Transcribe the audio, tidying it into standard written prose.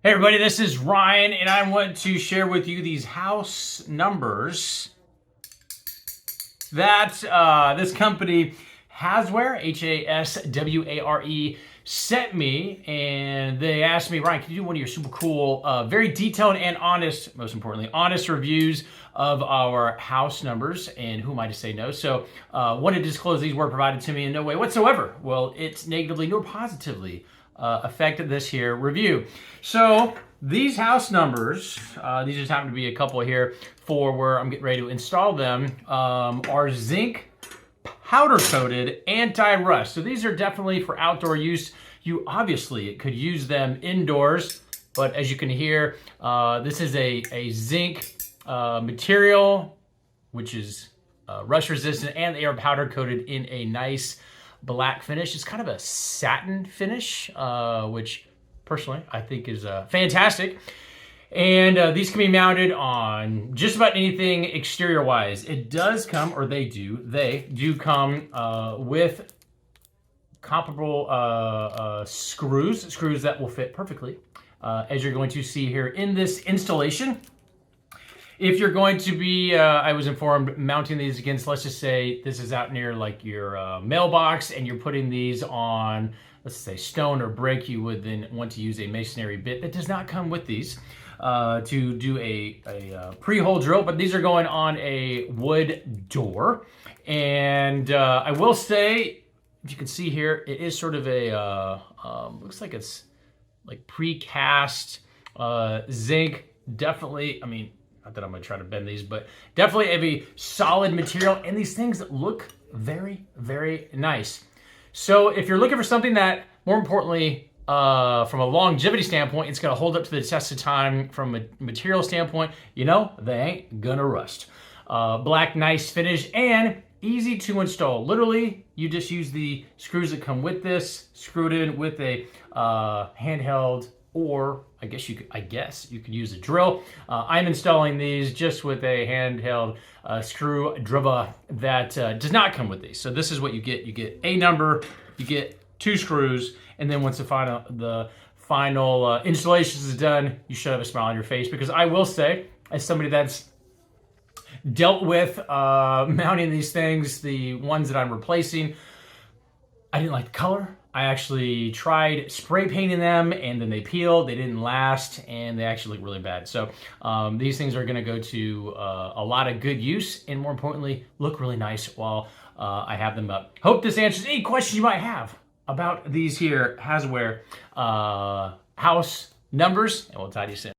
Hey everybody, this is Ryan, and I want to share with you these house numbers that this company Hasware, Hasware, sent me, and they asked me, Ryan, can you do one of your super cool, very detailed and honest, most importantly, honest reviews of our house numbers, and who am I to say no? So wanted to disclose these were provided to me in no way whatsoever. Well, it's negatively nor positively affected this here review. So these house numbers, these just happen to be a couple here for where I'm getting ready to install them, are zinc powder coated anti-rust. So these are definitely for outdoor use. You obviously could use them indoors, but as you can hear, this is a zinc material, which is rust resistant, and they are powder coated in a nice black finish. It's kind of a satin finish, which personally I think is fantastic. And these can be mounted on just about anything exterior wise. It does come, or they do come with comparable screws that will fit perfectly, as you're going to see here in this installation. If you're going to be, I was informed, mounting these against, let's just say this is out near like your mailbox and you're putting these on, let's say stone or brick, you would then want to use a masonry bit that does not come with these to do a pre-hole drill, but these are going on a wood door. And I will say, if you can see here, it is sort of a, looks like it's like precast zinc, definitely, I mean, not that I'm gonna try to bend these, but definitely a solid material, and these things look very, very nice. So if you're looking for something that, more importantly, from a longevity standpoint, it's gonna hold up to the test of time from a material standpoint, you know, they ain't gonna rust. Black, nice finish, and easy to install. Literally, you just use the screws that come with this, screwed in with a handheld, or I guess you could use a drill. I'm installing these just with a handheld screwdriver that does not come with these. So this is what you get. You get a number, you get 2 screws, and then once the final installation is done, you should have a smile on your face. Because I will say, as somebody that's dealt with mounting these things, the ones that I'm replacing, I didn't like the color. I actually tried spray painting them, and then they peeled, they didn't last, and they actually look really bad. So these things are gonna go to a lot of good use, and more importantly, look really nice while I have them up. Hope this answers any questions you might have about these here Hasware house numbers, and we'll talk to you soon.